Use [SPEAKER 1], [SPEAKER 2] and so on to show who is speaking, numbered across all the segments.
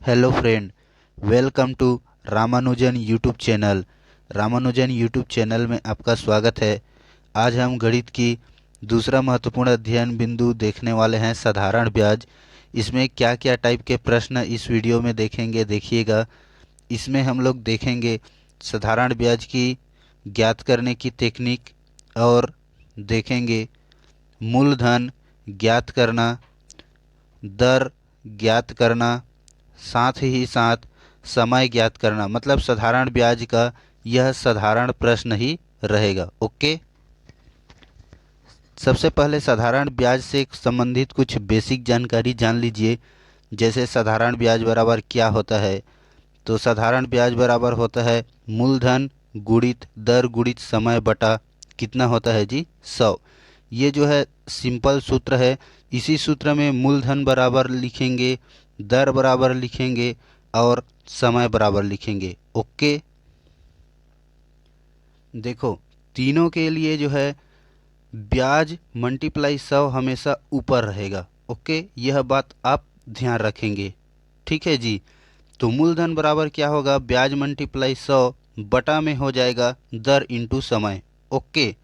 [SPEAKER 1] Hello friend, welcome to Ramanujan YouTube channel. Ramanujan YouTube channel में आपका स्वागत है। आज हम गणित की दूसरा महत्वपूर्ण अध्ययन बिंदु देखने वाले हैं, साधारण ब्याज। इसमें क्या क्या टाइप के प्रश्न इस वीडियो में देखेंगे, देखिएगा। इसमें हम लोग देखेंगे साधारण ब्याज की ज्ञात करने की टेक्निक, और देखेंगे मूलधन ज्ञात करना, दर ज्ञात करना, साथ ही साथ समय ज्ञात करना। मतलब साधारण ब्याज का यह साधारण प्रश्न ही रहेगा। ओके, सबसे पहले साधारण ब्याज से संबंधित कुछ बेसिक जानकारी जान लीजिए। जैसे साधारण ब्याज बराबर क्या होता है। तो साधारण ब्याज बराबर होता है मूलधन गुणित दर गुणित समय बटा कितना होता है जी, 100। ये जो है सिंपल सूत्र है। इसी सूत्र में मूलधन बराबर लिखेंगे, दर बराबर लिखेंगे और समय बराबर लिखेंगे। ओके, देखो तीनों के लिए जो है ब्याज मल्टीप्लाई 100 हमेशा ऊपर रहेगा। ओके, यह बात आप ध्यान रखेंगे। ठीक है जी। तो मूलधन बराबर क्या होगा, ब्याज मल्टीप्लाई 100 बटा में हो जाएगा दर इंटू समय। ओके,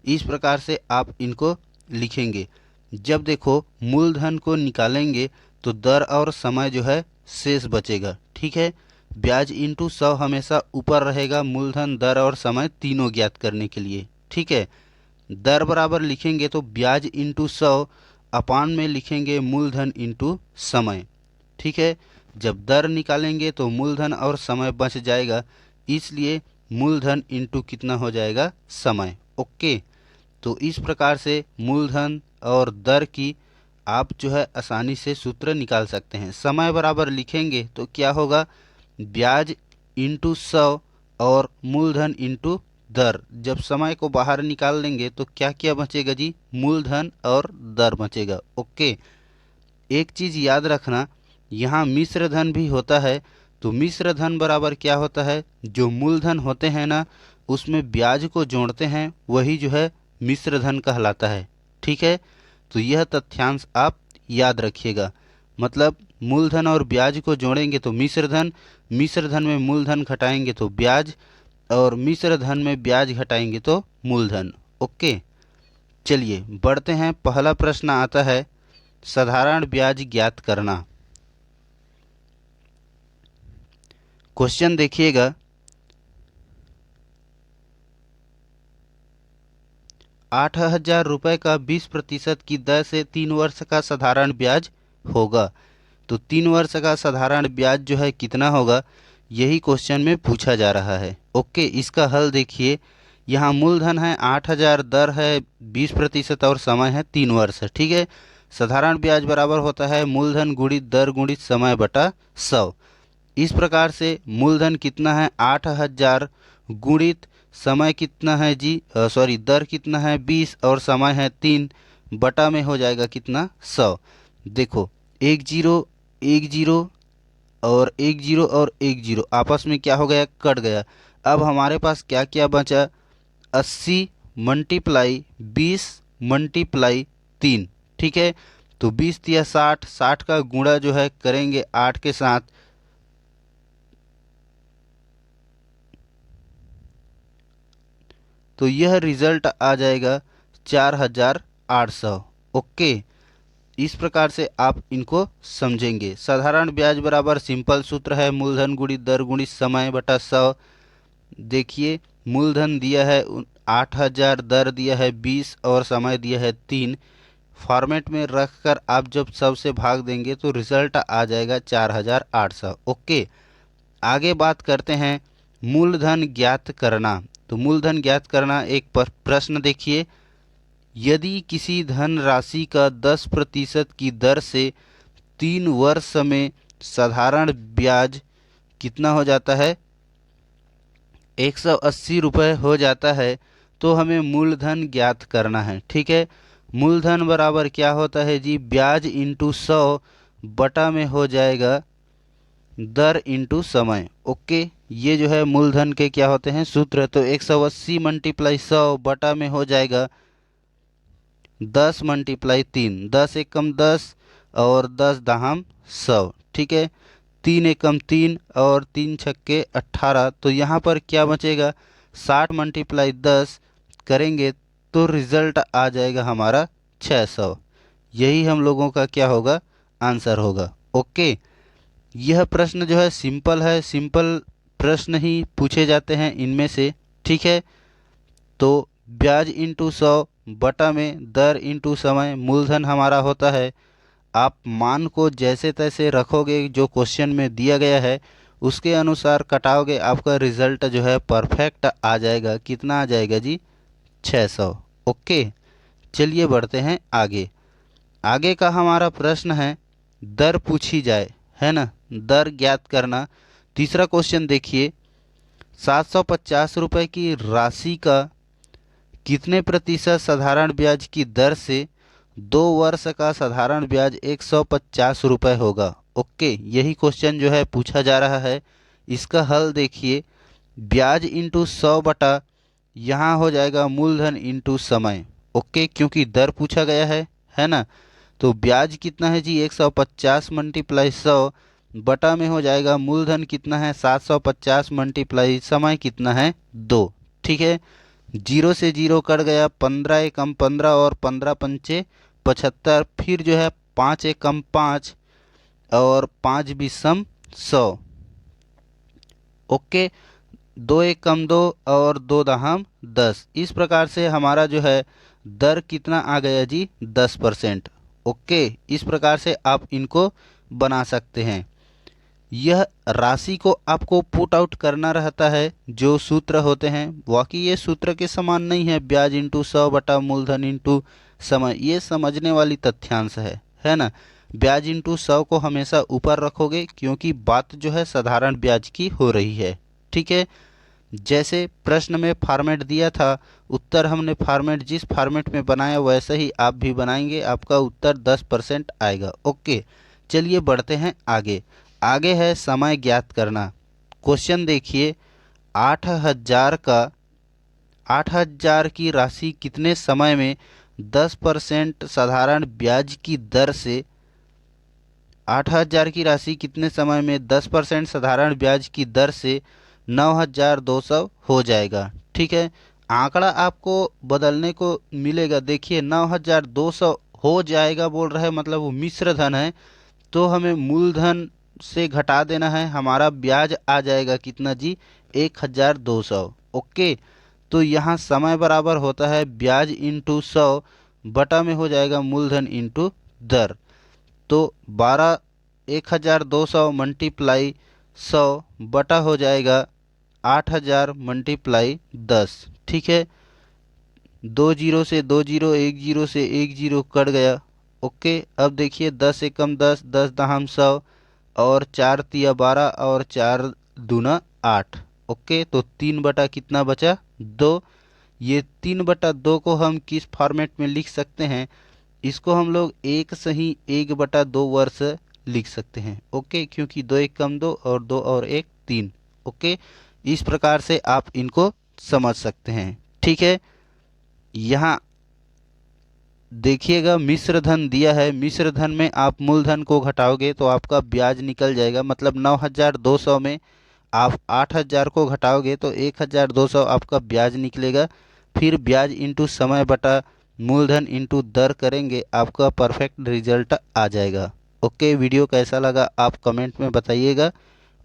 [SPEAKER 1] इस प्रकार से आप इनको लिखेंगे। जब देखो मूलधन को निकालेंगे तो दर और समय जो है शेष बचेगा। ठीक है, ब्याज इंटू 100 हमेशा ऊपर रहेगा, मूलधन दर और समय तीनों ज्ञात करने के लिए। ठीक है, दर बराबर लिखेंगे तो ब्याज इंटू 100 अपान में लिखेंगे मूलधन इंटू समय। ठीक है, जब दर निकालेंगे तो मूलधन और समय बच जाएगा, इसलिए मूलधन इंटू कितना हो जाएगा, समय। ओके, तो इस प्रकार से मूलधन और दर की आप जो है आसानी से सूत्र निकाल सकते हैं। समय बराबर लिखेंगे तो क्या होगा, ब्याज इंटू 100 और मूलधन इंटू दर। जब समय को बाहर निकाल लेंगे तो क्या क्या बचेगा जी, मूलधन और दर बचेगा। ओके, एक चीज याद रखना, यहाँ मिश्र धन भी होता है। तो मिश्र धन बराबर क्या होता है, जो मूलधन होते हैं ना, उसमें ब्याज को जोड़ते हैं, वही जो है मिश्र धन कहलाता है। ठीक है, तो यह तथ्यांश आप याद रखिएगा। मतलब मूलधन और ब्याज को जोड़ेंगे तो मिश्र धन, मिश्र धन में मूलधन घटाएंगे तो ब्याज, और मिश्र धन में ब्याज घटाएंगे तो मूलधन। ओके, चलिए बढ़ते हैं। पहला प्रश्न आता है साधारण ब्याज ज्ञात करना। क्वेश्चन देखिएगा, 8,000 रुपये का 20% की दर से 3 वर्ष का साधारण ब्याज होगा। तो 3 वर्ष का साधारण ब्याज जो है कितना होगा, यही क्वेश्चन में पूछा जा रहा है। ओके, इसका हल देखिए। यहाँ मूलधन है 8,000, दर है 20% और समय है 3 वर्ष। ठीक है, साधारण ब्याज बराबर होता है मूलधन गुणित दर गुणित समय बटा 100। इस प्रकार से मूलधन कितना है 8,000 गुणित समय कितना है जी, सॉरी दर कितना है 20 और समय है 3, बटा में हो जाएगा कितना, 100। देखो एक जीरो, एक जीरो और एक जीरो और एक जीरो आपस में क्या हो गया, कट गया। अब हमारे पास क्या क्या बचा, 80 मल्टीप्लाई 20 मल्टीप्लाई 3। ठीक है, तो 20 या 60, 60 का गुणा जो है करेंगे 8 के साथ, तो यह रिजल्ट आ जाएगा 4,800। ओके, इस प्रकार से आप इनको समझेंगे। साधारण ब्याज बराबर सिंपल सूत्र है मूलधन गुणित दर गुणित समय बटा 100। देखिए मूलधन दिया है 8,000, दर दिया है 20 और समय दिया है 3। फॉर्मेट में रखकर आप जब सबसे भाग देंगे तो रिजल्ट आ जाएगा 4,800। ओके, आगे बात करते हैं मूलधन ज्ञात करना। तो मूलधन ज्ञात करना एक प्रश्न देखिए, यदि किसी धन राशि का 10% की दर से 3 वर्ष में साधारण ब्याज कितना हो जाता है, 180 रुपये हो जाता है, तो हमें मूलधन ज्ञात करना है। ठीक है, मूलधन बराबर क्या होता है जी, ब्याज इंटू 100 बटा में हो जाएगा दर इंटू समय। ओके, ये जो है मूलधन के क्या होते हैं सूत्र। तो 180 मल्टीप्लाई 100 बटा में हो जाएगा 10 मल्टीप्लाई 3, 10 एकम 10 और 10 दहम 100। ठीक है, तीन एकम तीन और तीन छक्के 18, तो यहाँ पर क्या बचेगा 60 मल्टीप्लाई 10 करेंगे तो रिजल्ट आ जाएगा हमारा 600। यही हम लोगों का क्या होगा आंसर होगा। ओके, यह प्रश्न जो है सिंपल है, सिंपल प्रश्न ही पूछे जाते हैं इनमें से। ठीक है, तो ब्याज इंटू 100 बटा में दर इंटू समय मूलधन हमारा होता है। आप मान को जैसे तैसे रखोगे, जो क्वेश्चन में दिया गया है उसके अनुसार कटाओगे, आपका रिजल्ट जो है परफेक्ट आ जाएगा। कितना आ जाएगा जी 600। ओके, चलिए बढ़ते हैं आगे। आगे का हमारा प्रश्न है दर पूछी जाए, है ना, दर ज्ञात करना। तीसरा क्वेश्चन देखिए, 750 रुपये की राशि का कितने प्रतिशत साधारण ब्याज की दर से 2 वर्ष का साधारण ब्याज 150 रुपये होगा। ओके, यही क्वेश्चन जो है पूछा जा रहा है। इसका हल देखिए, ब्याज इंटू 100 बटा यहाँ हो जाएगा मूलधन इंटू समय। ओके, क्योंकि दर पूछा गया है ना। तो ब्याज कितना है जी 150 मल्टीप्लाई 100 बटा में हो जाएगा मूलधन कितना है 750 मल्टीप्लाई समय कितना है 2। ठीक है, जीरो से जीरो कट गया, 15 एकम 15 और 15 पंचे 75, फिर जो है 5 एकम 5 और 5 बीसम 100। ओके, 2 एकम 2 और 2 दहम 10। इस प्रकार से हमारा जो है दर कितना आ गया जी 10%। ओके, इस प्रकार से आप इनको बना सकते हैं। यह राशि को आपको पुट आउट करना रहता है, जो सूत्र होते हैं। बाकी ये सूत्र के समान नहीं है, ब्याज इंटू 100 बटा मूलधन इंटू समय, ये समझने वाली तथ्यांश है ना। ब्याज इंटू 100 को हमेशा ऊपर रखोगे, क्योंकि बात जो है साधारण ब्याज की हो रही है। ठीक है, जैसे प्रश्न में फॉर्मेट दिया था, उत्तर हमने फॉर्मेट जिस फॉर्मेट में बनाया वैसे ही आप भी बनाएंगे, आपका उत्तर 10% आएगा। ओके, चलिए बढ़ते हैं आगे। आगे है समय ज्ञात करना। क्वेश्चन देखिए, 8000 की राशि कितने समय में 10% साधारण ब्याज की दर से 8000 की राशि कितने समय में 10% साधारण ब्याज की दर से 9200 हो जाएगा। ठीक है, आंकड़ा आपको बदलने को मिलेगा। देखिए 9200 हो जाएगा बोल रहा है, मतलब वो मिश्र धन है, तो हमें मूलधन से घटा देना है। हमारा ब्याज आ जाएगा कितना जी 1200। ओके, तो यहाँ समय बराबर होता है ब्याज इंटू 100 बटा में हो जाएगा मूलधन इंटू दर। तो 1200 मल्टीप्लाई 100 बटा हो जाएगा 8000 मल्टीप्लाई 10। ठीक है, 2 जीरो से 2 जीरो, 1 जीरो से 1 जीरो कट गया। ओके, अब देखिए 10 एकम 10, 10 दहम 100 और 4 तिया 12 और 4 दूना 8। ओके, तो 3 बटा कितना बचा 2। ये 3 बटा 2 को हम किस फॉर्मेट में लिख सकते हैं, इसको हम लोग एक सही 1 बटा 2 वर्ष लिख सकते हैं। ओके, क्योंकि 2 एकम 2 और 2 और 1 3। ओके, इस प्रकार से आप इनको समझ सकते हैं। ठीक है, यहाँ देखिएगा मिश्र धन दिया है, मिश्र धन में आप मूलधन को घटाओगे तो आपका ब्याज निकल जाएगा। मतलब 9200 में आप 8000 को घटाओगे तो 1200 आपका ब्याज निकलेगा। फिर ब्याज इंटू समय बटा मूलधन इंटू दर करेंगे, आपका परफेक्ट रिजल्ट आ जाएगा। ओके, वीडियो कैसा लगा आप कमेंट में बताइएगा।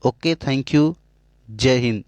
[SPEAKER 1] ओके, थैंक यू, जय हिंद।